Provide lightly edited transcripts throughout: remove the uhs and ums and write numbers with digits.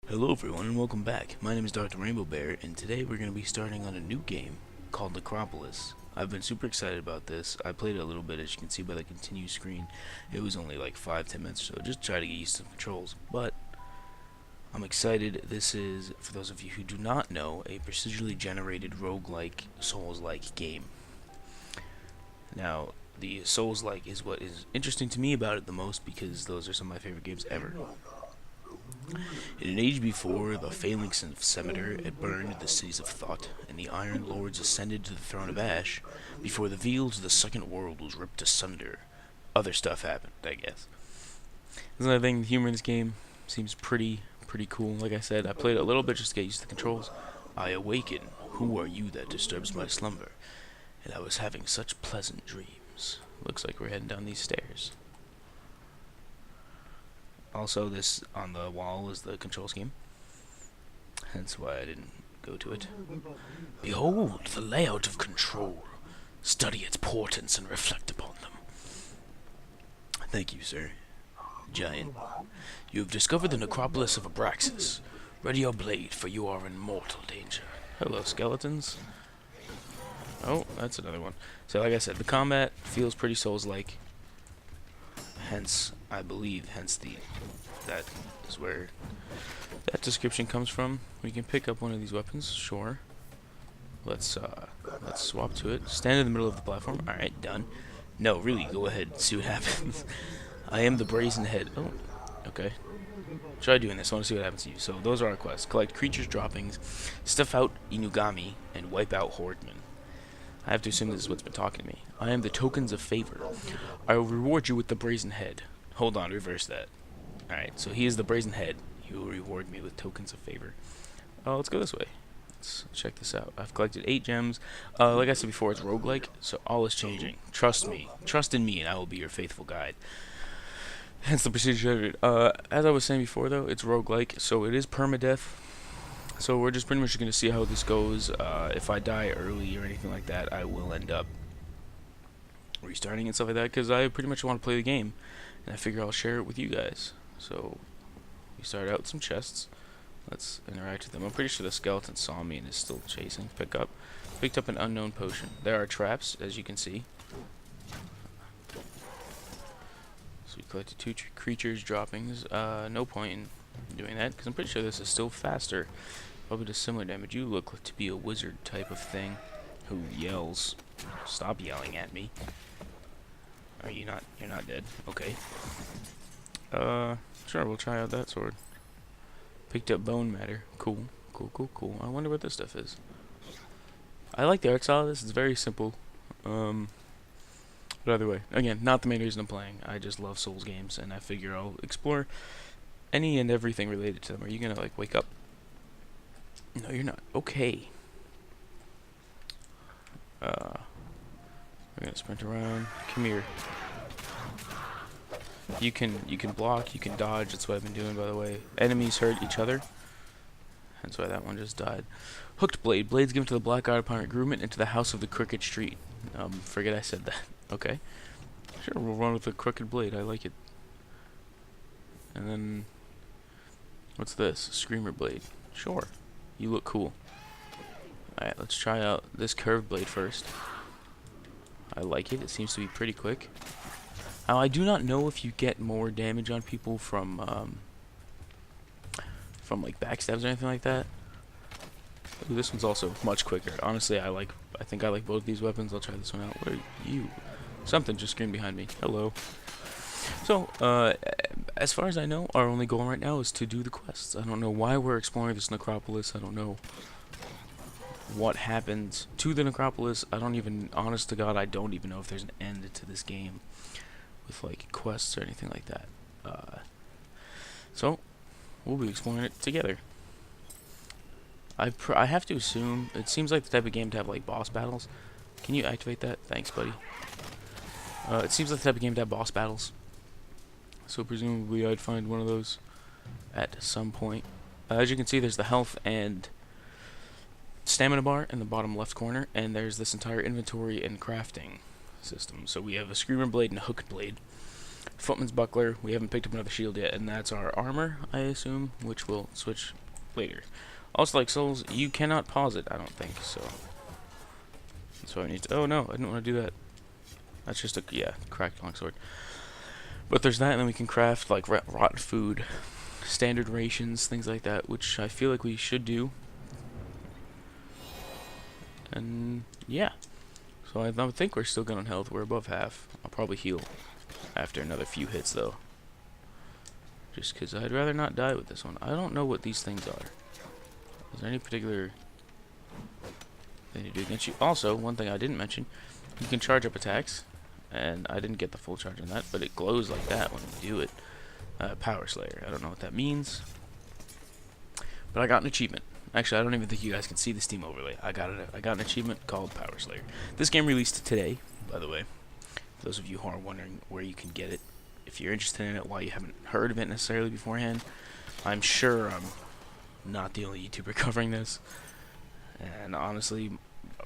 Hello everyone and welcome back. My name is Dr. Rainbow Bear and today we're going to be starting on a new game called Necropolis. I've been super excited about this. I played it a little bit, as you can see by the continue screen. It was only like 5-10 minutes or so, just try to get used to the controls. But I'm excited. This is, for those of you who do not know, a procedurally generated roguelike, Souls-like game. Now, the Souls-like is what is interesting to me about it the most because those are some of my favorite games ever. In an age before the phalanx of Semeter had burned the cities of thought, and the Iron Lords ascended to the throne of Ash, before the veil to the second world was ripped asunder, other stuff happened, I guess. There's another thing, the humor in this game seems pretty cool. Like I said, I played it a little bit just to get used to the controls. I awaken, who are you that disturbs my slumber? And I was having such pleasant dreams. Looks like we're heading down these stairs. Also, this on the wall is the control scheme, hence why I didn't go to it. Behold the layout of control. Study its portents and reflect upon them. Thank you, sir. Giant. You have discovered the necropolis of Abraxas. Ready your blade, for you are in mortal danger. Hello, skeletons. Oh, that's another one. So, like I said, the combat feels pretty Souls-like. Hence, I believe, that is where that description comes from. We can pick up one of these weapons, sure. Let's swap to it. Stand in the middle of the platform. Alright, done. No, really, go ahead, see what happens. I am the brazen head. Oh, okay. Try doing this, I want to see what happens to you. So, those are our quests. Collect creatures' droppings, stuff out Inugami, and wipe out Hordemen. I have to assume this is what's been talking to me. I am the tokens of favor. I will reward you with the brazen head. Hold on, reverse that. Alright, so he is the brazen head. He will reward me with tokens of favor. Let's go this way. Let's check this out. I've collected 8 gems. Like I said before, it's roguelike, so all is changing. Trust me. Trust in me, and I will be your faithful guide. Hence the procedure. As I was saying before, though, it's roguelike, so it is permadeath. So we're just pretty much going to see how this goes. If I die early or anything like that, I will end up restarting and stuff like that, because I pretty much want to play the game, and I figure I'll share it with you guys. So we start out with some chests. Let's interact with them. I'm pretty sure the skeleton saw me and is still chasing. Picked up an unknown potion. There are traps, as you can see. So we collected 2 creatures droppings. No point in doing that, because I'm pretty sure this is still faster. Probably does similar damage. You look to be a wizard type of thing who yells. Stop yelling at me. Are you not? You're not dead. Okay. Sure, we'll try out that sword. Picked up bone matter. Cool. Cool. I wonder what this stuff is. I like the art style of this. It's very simple. But either way, again, not the main reason I'm playing. I just love Souls games, and I figure I'll explore any and everything related to them. Are you gonna, like, wake up? No, you're not. Okay. We're gonna sprint around. Come here. You can block, you can dodge. That's what I've been doing, by the way. Enemies hurt each other. That's why that one just died. Hooked blade. Blades given to the black god upon recruitment into the house of the crooked street. Forget I said that. Okay. Sure, we'll run with the crooked blade. I like it. And then, what's this? Screamer blade. Sure. You look cool. Alright, let's try out this curved blade first. I like it. It seems to be pretty quick. Now, I do not know if you get more damage on people from like backstabs or anything like that. Ooh, this one's also much quicker. Honestly, I think I like both these weapons. I'll try this one out. What are you? Something just screamed behind me. Hello. So, as far as I know, our only goal right now is to do the quests. I don't know why we're exploring this necropolis. I don't know what happens to the necropolis. Honest to God, I don't even know if there's an end to this game with, like, quests or anything like that. So, we'll be exploring it together. I have to assume, it seems like the type of game to have, like, boss battles. Can you activate that? Thanks, buddy. It seems like the type of game to have boss battles. So presumably I'd find one of those at some point. As you can see, there's the health and stamina bar in the bottom left corner, and there's this entire inventory and crafting system. So we have a screamer blade and a hooked blade. Footman's Buckler. We haven't picked up another shield yet, and that's our armor, I assume, which we'll switch later. Also, like Souls, you cannot pause it, I don't think, so. That's what I need to. Oh no, I didn't want to do that. That's just a, yeah, cracked longsword. But there's that, and then we can craft, like, rotten food, standard rations, things like that, which I feel like we should do. And, yeah. So I think we're still good on health. We're above half. I'll probably heal after another few hits, though. Just because I'd rather not die with this one. I don't know what these things are. Is there any particular thing to do against you? Also, one thing I didn't mention, you can charge up attacks. And I didn't get the full charge on that, but it glows like that when you do it. Power Slayer. I don't know what that means. But I got an achievement. Actually, I don't even think you guys can see the Steam overlay. I got an achievement called Power Slayer. This game released today, by the way. For those of you who are wondering where you can get it, if you're interested in it, why you haven't heard of it necessarily beforehand, I'm sure I'm not the only YouTuber covering this. And honestly,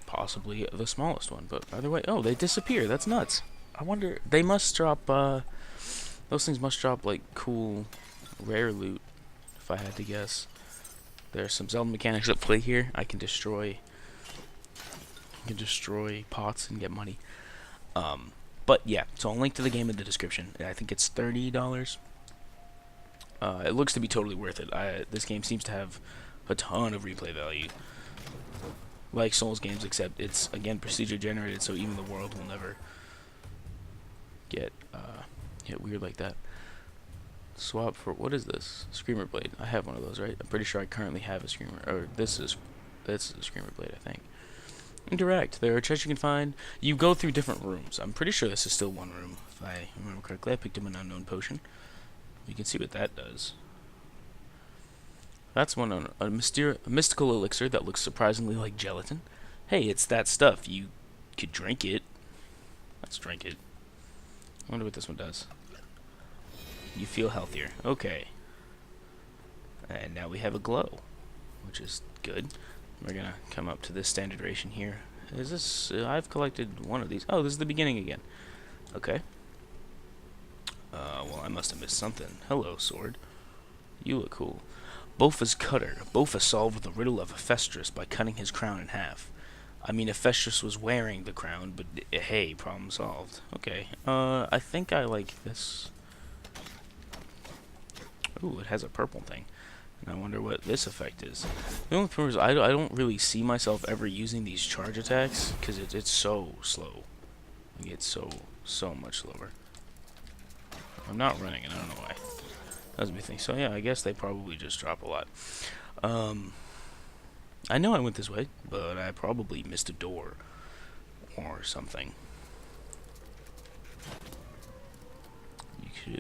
possibly the smallest one. But either way, oh, they disappear. That's nuts. I wonder, they must drop, those things must drop, like, cool, rare loot, if I had to guess. There's some Zelda mechanics at play here. I can destroy pots and get money. But yeah, so I'll link to the game in the description. I think it's $30. It looks to be totally worth it. This game seems to have a ton of replay value. Like Souls games, except it's, again, procedure generated, so even the world will never get weird like that. Swap for, what is this? Screamer Blade. I have one of those, right? I'm pretty sure I currently have a Screamer, or this is a Screamer Blade, I think. Interact. There are chests you can find. You go through different rooms. I'm pretty sure this is still one room, if I remember correctly. I picked up an unknown potion. You can see what that does. That's one on a mystical elixir that looks surprisingly like gelatin. Hey, it's that stuff. You could drink it. Let's drink it. I wonder what this one does. You feel healthier. Okay. And now we have a glow, which is good. We're gonna come up to this standard ration here. Is this... I've collected one of these. Oh, this is the beginning again. Okay. Well, I must have missed something. Hello, sword. You look cool. Bofa's cutter. Bofa solved the riddle of Hephaestus by cutting his crown in half. I mean, Hephaestus was wearing the crown, but hey, problem solved. Okay. I think I like this. Ooh, it has a purple thing. And I wonder what this effect is. The only problem is I don't really see myself ever using these charge attacks, because it's so slow. Like, it's so much slower. I'm not running it, I don't know why. That's a big thing. So yeah, I guess they probably just drop a lot. I know I went this way, but I probably missed a door or something.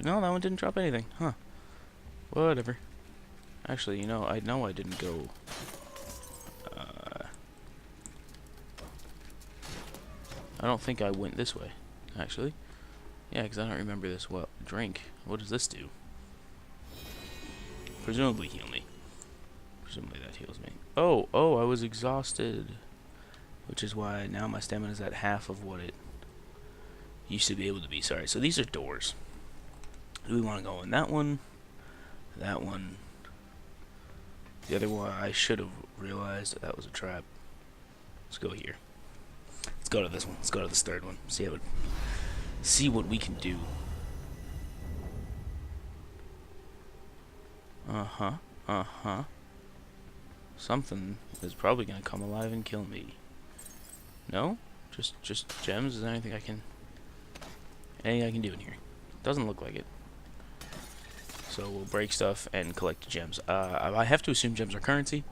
No, that one didn't drop anything. Huh. Whatever. Actually, you know, I know I didn't go... I don't think I went this way, actually. Yeah, because I don't remember this well. Drink. What does this do? Presumably heal me. Presumably that heals me. Oh, I was exhausted. Which is why now my stamina is at half of what it used to be able to be. Sorry, so these are doors. Do we want to go in that one? That one. The other one, I should have realized that was a trap. Let's go here. Let's go to this one. Let's go to this third one. See what we can do. Something is probably gonna come alive and kill me. No? Just gems? Is there anything I can do in here? Doesn't look like it. So we'll break stuff and collect gems. I have to assume gems are currency.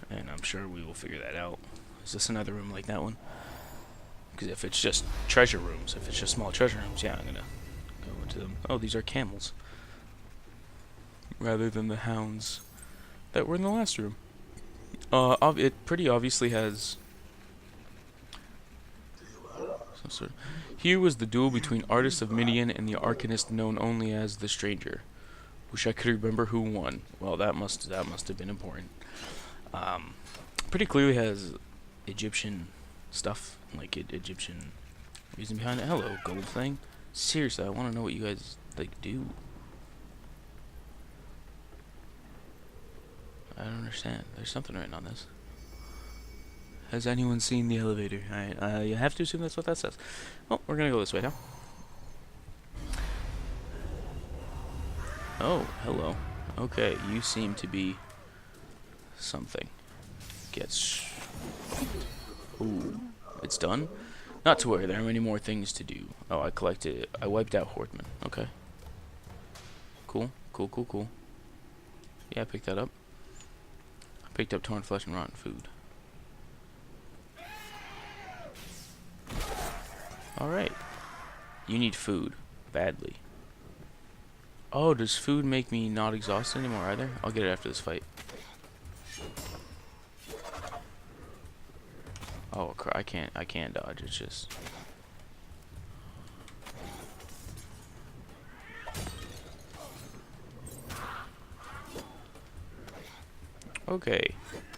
And I'm sure we will figure that out. Is this another room like that one? Because if it's just treasure rooms, if it's just small treasure rooms, yeah, I'm gonna go into them. Oh, these are camels. Rather than the hounds that were in the last room. It pretty obviously has... Here was the duel between Artist of Midian and the Arcanist known only as the Stranger. Wish I could remember who won. Well, that must have been important. Pretty clearly has Egyptian stuff, like Egyptian reason behind it. Hello, gold thing. Seriously, I want to know what you guys, like, do. I don't understand. There's something written on this. Has anyone seen the elevator? Alright, you have to assume that's what that says. Oh, we're gonna go this way now. Oh, hello. Okay, you seem to be something. Ooh, it's done? Not to worry, there are many more things to do. Oh, I wiped out Hortman. Okay. Cool, cool, cool, cool. Yeah, I picked that up. I picked up torn flesh and rotten food. Alright. You need food. Badly. Oh, does food make me not exhausted anymore either? I'll get it after this fight. Oh, I can't dodge, it's just... Okay,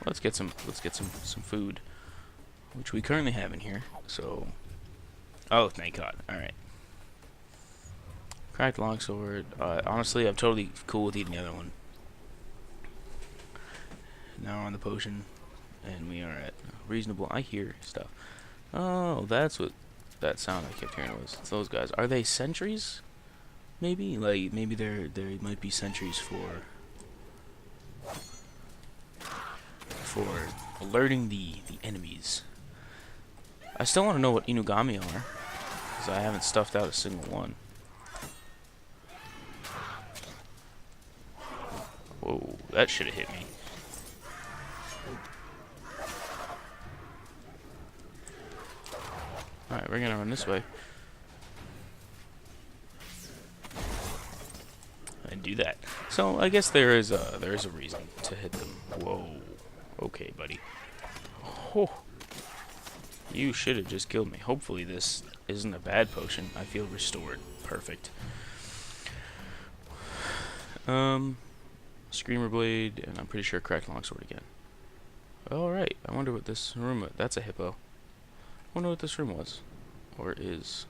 let's get some food, which we currently have in here. So, oh, thank God. All right, cracked longsword. Honestly, I'm totally cool with eating the other one. Now we're on the potion, and we are at reasonable. I hear stuff. Oh, that's what that sound I kept hearing was. It's those guys. Are they sentries? Maybe, like maybe there might be sentries for alerting the enemies. I still want to know what Inugami are, because I haven't stuffed out a single one. Whoa, that should have hit me. Alright, we're gonna run this way. And do that. So I guess there is a reason to hit them. Whoa. Okay, buddy. Oh. You should have just killed me. Hopefully this isn't a bad potion. I feel restored. Perfect. Screamer blade, and I'm pretty sure cracked longsword again. Alright, I wonder what this room was. That's a hippo. I wonder what this room was. Or is.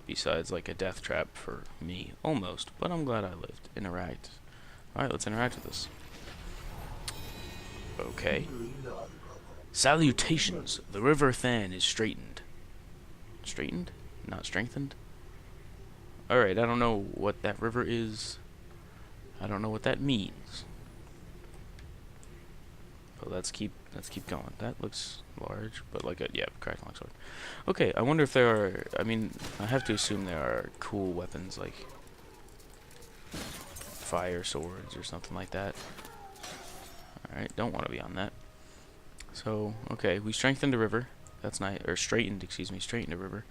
Besides like a death trap for me. Almost. But I'm glad I lived. Interact. Alright, let's interact with this. Okay. Salutations. The river Than is straightened. Straightened? Not strengthened? Alright, I don't know what that river is. I don't know what that means. But let's keep going. That looks large, but like a cracked longsword. Okay, I wonder if there are, I mean, I have to assume there are cool weapons like fire swords or something like that. Alright, don't want to be on that. So, okay, we strengthened the river. That's nice. Or straightened, excuse me, straightened the river.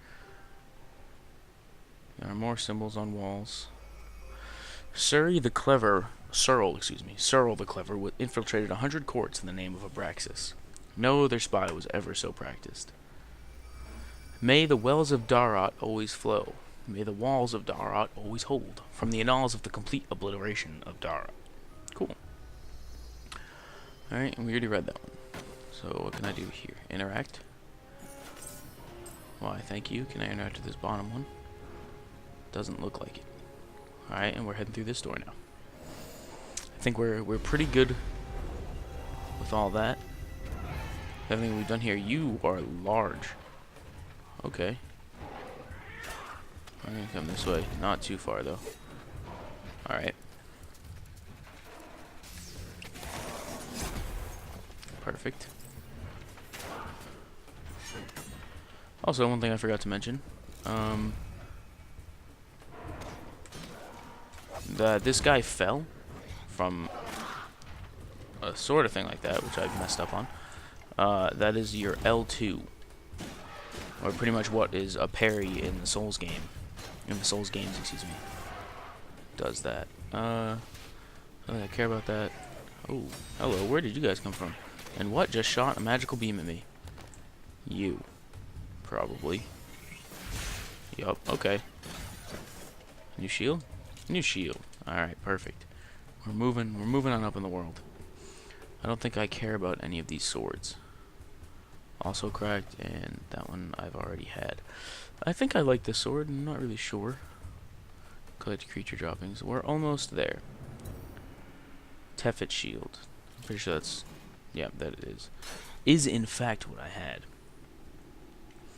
There are more symbols on walls. Searle the Clever infiltrated 100 courts in the name of Abraxas. No other spy was ever so practiced. May the wells of Darat always flow. May the walls of Darat always hold. From the annals of the complete obliteration of Darat. Cool. Alright, and we already read that one. So what can I do here? Interact? Why, thank you. Can I interact with this bottom one? Doesn't look like it. Alright, and we're heading through this door now. I think we're pretty good with all that. Everything we've done here. You are large. Okay. I'm gonna come this way. Not too far though. Alright. Perfect. Also, one thing I forgot to mention. This guy fell from a sort of thing like that, which I messed up on. That is your L2. Or pretty much what is a parry in the Souls game. In the Souls games, excuse me. Does that. I don't care about that. Oh, hello, where did you guys come from? And what just shot a magical beam at me? You. Probably. Yup, okay. New shield? New shield. Alright, perfect. We're moving on up in the world. I don't think I care about any of these swords. Also cracked, and that one I've already had. I think I like this sword, I'm not really sure. Collect creature droppings. We're almost there. Tefet shield. I'm pretty sure that's... yeah, that it is. Is in fact what I had.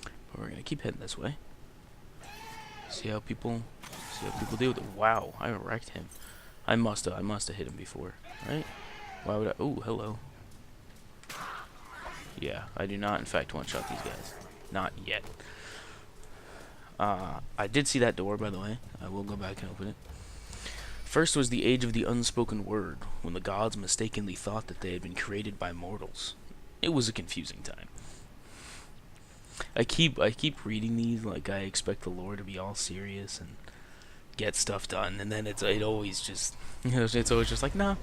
But we're gonna keep heading this way. See how people deal with it. Wow, I wrecked him. I must have hit him before, right? Why would I? Oh, hello. Yeah, I do not in fact one-shot these guys. Not yet. I did see that door, by the way. I will go back and open it. First was the age of the unspoken word, when the gods mistakenly thought that they had been created by mortals. It was a confusing time. I keep reading these like I expect the lore to be all serious and get stuff done, and then it always just it's always just like no,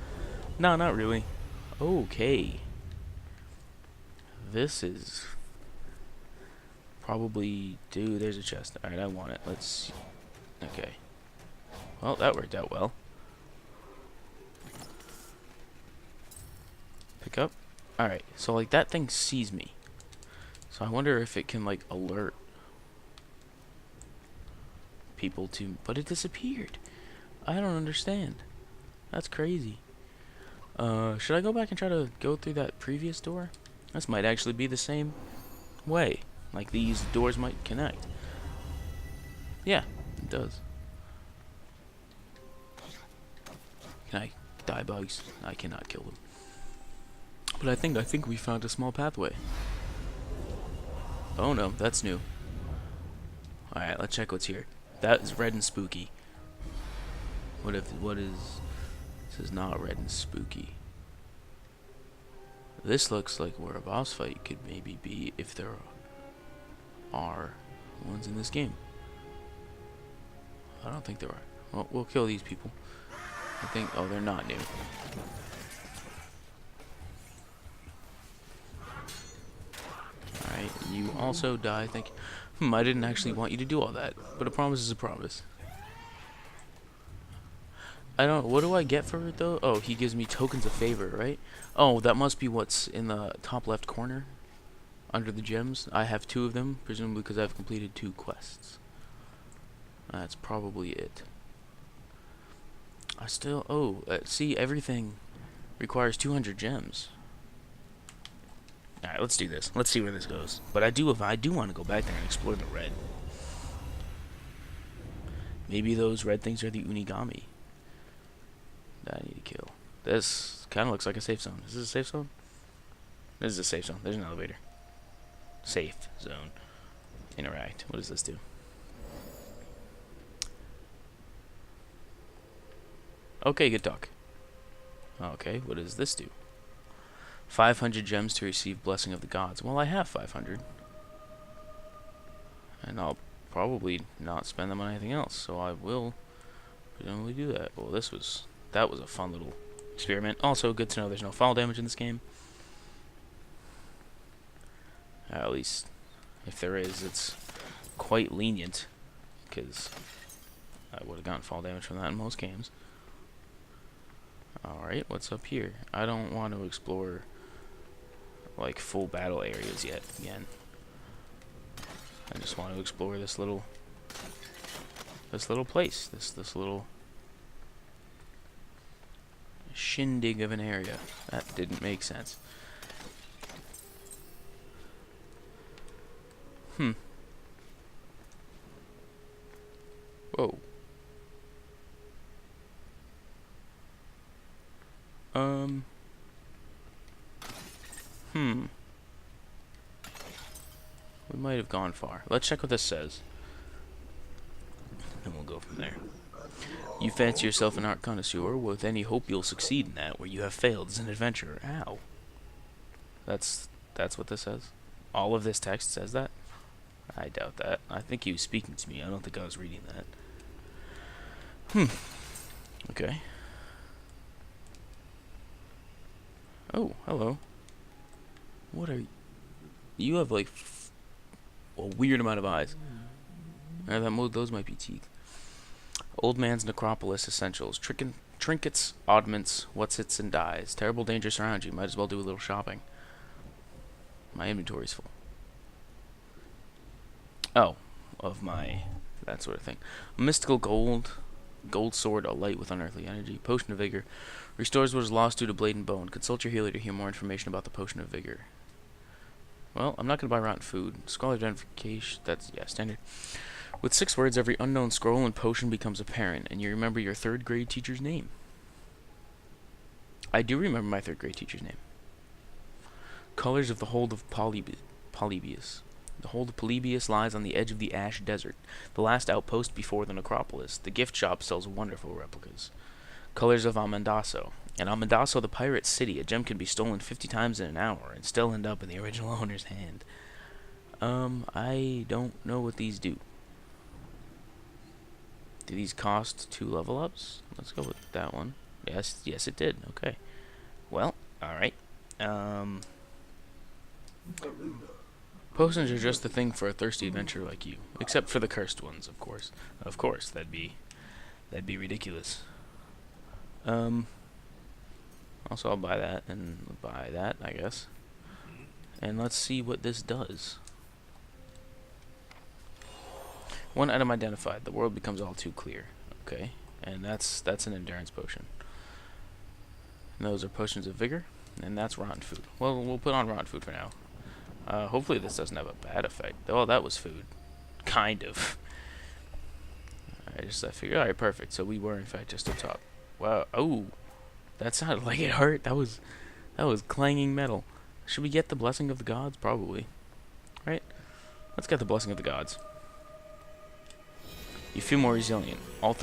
not really. Okay, this is probably there's a chest. All right, I want it. Let's see. Okay. Well, that worked out well. Pick up. All right. So like that thing sees me. So I wonder if it can like alert people to, but it disappeared. I don't understand. That's crazy. Should I go back and try to go through that previous door? This might actually be the same way. Like these doors might connect. Yeah, it does. Can I die bugs? I cannot kill them. But I think we found a small pathway. Oh no, that's new. Alright, let's check what's here. That is red and spooky. What is... This is not red and spooky. This looks like where a boss fight could maybe be if there are ones in this game. I don't think there are. Well, we'll kill these people. I think... oh, they're not new. Alright, you also die, thank you. I didn't actually want you to do all that, but a promise is a promise. I don't... what do I get for it, though? Oh, he gives me tokens of favor, right? Oh, that must be what's in the top left corner. Under the gems. I have 2 of them, presumably because I've completed 2 quests. That's probably it. I still... oh, see, everything requires 200 gems. Alright, let's do this. Let's see where this goes. But I do want to go back there and explore the red. Maybe those red things are the Unigami that I need to kill. This kind of looks like a safe zone. Is this a safe zone? This is a safe zone. There's an elevator. Safe zone. Interact. What does this do? Okay, good talk. Okay, what does this do? 500 gems to receive Blessing of the Gods. Well, I have 500. And I'll probably not spend them on anything else, so I will presumably do that. Well, that was a fun little experiment. Also, good to know there's no fall damage in this game. At least, if there is, it's quite lenient, because I would have gotten fall damage from that in most games. Alright, what's up here? I don't want to explore like full battle areas yet again. I just want to explore this little place, this little shindig of an area. That didn't make sense. Whoa. We might have gone far. Let's check what this says. And we'll go from there. You fancy yourself an art connoisseur, with any hope you'll succeed in that, where you have failed as an adventurer. Ow. That's what this says? All of this text says that? I doubt that. I think he was speaking to me. I don't think I was reading that. Okay. Oh, hello. What are you? You have like a weird amount of eyes. Those might be teeth. Old man's Necropolis essentials. Trinkets, oddments, whatsits, and dyes. Terrible danger surrounds you. Might as well do a little shopping. My inventory's full. Oh, of my that sort of thing. A mystical gold sword, alight with unearthly energy. Potion of vigor restores what is lost due to blade and bone. Consult your healer to hear more information about the potion of vigor. Well, I'm not gonna buy rotten food. Scroll identification. That's standard. With 6 words, every unknown scroll and potion becomes apparent, and you remember your 3rd grade teacher's name. I do remember my 3rd grade teacher's name. Colors of the hold of Polybius. The hold of Polybius lies on the edge of the Ash Desert, the last outpost before the Necropolis. The gift shop sells wonderful replicas. Colors of Amandaso. In Amandaso, the pirate city, a gem can be stolen 50 times in an hour and still end up in the original owner's hand. I don't know what these do. Do these cost 2 level ups? Let's go with that one. Yes, it did. Okay. Well, alright. Potions are just the thing for a thirsty adventurer like you. Except for the cursed ones, of course. Of course, that'd be ridiculous. Also, I'll buy that and buy that, I guess. And let's see what this does. 1 item identified. The world becomes all too clear. Okay, and that's an endurance potion. And those are potions of vigor, and that's rotten food. Well, we'll put on rotten food for now. Hopefully this doesn't have a bad effect. Oh, that was food. Kind of. I figured, alright, perfect. So we were, in fact, just up top. Wow. Oh, that sounded like it hurt. That was clanging metal. Should we get the blessing of the gods? Probably. Right? Let's get the blessing of the gods. You feel more resilient. I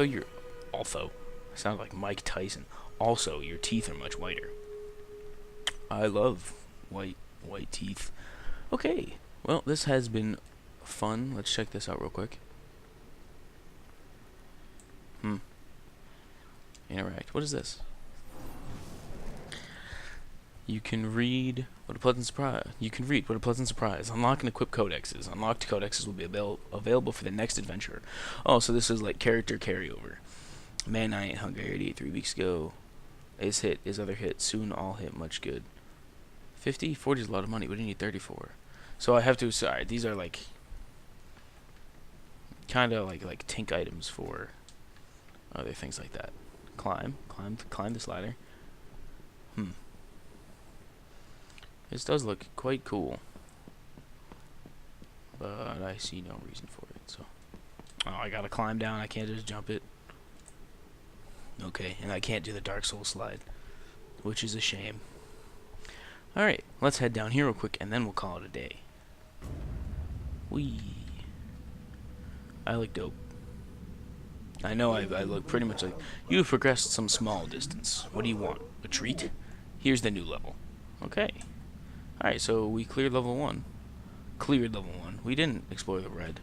sound like Mike Tyson. Also, your teeth are much whiter. I love white teeth. Okay, well, this has been fun. Let's check this out real quick. Interact. What is this? You can read. What a pleasant surprise. Unlock and equip codexes. Unlocked codexes will be available for the next adventure. Oh, so this is like character carryover. Man, I ain't hungry. I ate 3 weeks ago. His other hit. Soon all hit much good. 40 is a lot of money. What do you need 34? So I have to. Sorry, these are like kind of like tink items for other things like that. Climb this ladder. This does look quite cool, but I see no reason for it. So, I gotta climb down. I can't just jump it. Okay, and I can't do the Dark Souls slide, which is a shame. Alright, let's head down here real quick, and then we'll call it a day. Whee. I look dope. I know I look pretty much like... You have progressed some small distance. What do you want? A treat? Here's the new level. Okay. Alright, so we cleared level 1. We didn't explore the red.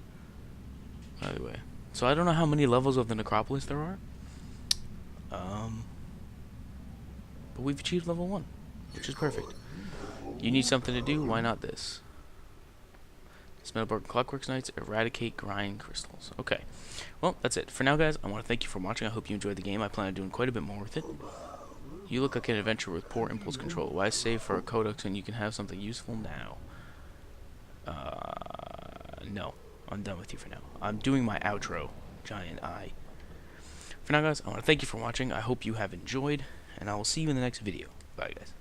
By the way. So I don't know how many levels of the Necropolis there are. But we've achieved level 1, which is perfect. You need something to do? Why not this? Smell broken clockworks nights, eradicate grind crystals. Okay. Well, that's it. For now, guys, I want to thank you for watching. I hope you enjoyed the game. I plan on doing quite a bit more with it. You look like an adventurer with poor impulse control. Why save for a codex when you can have something useful now? No. I'm done with you for now. I'm doing my outro. Giant eye. For now, guys, I want to thank you for watching. I hope you have enjoyed, and I will see you in the next video. Bye, guys.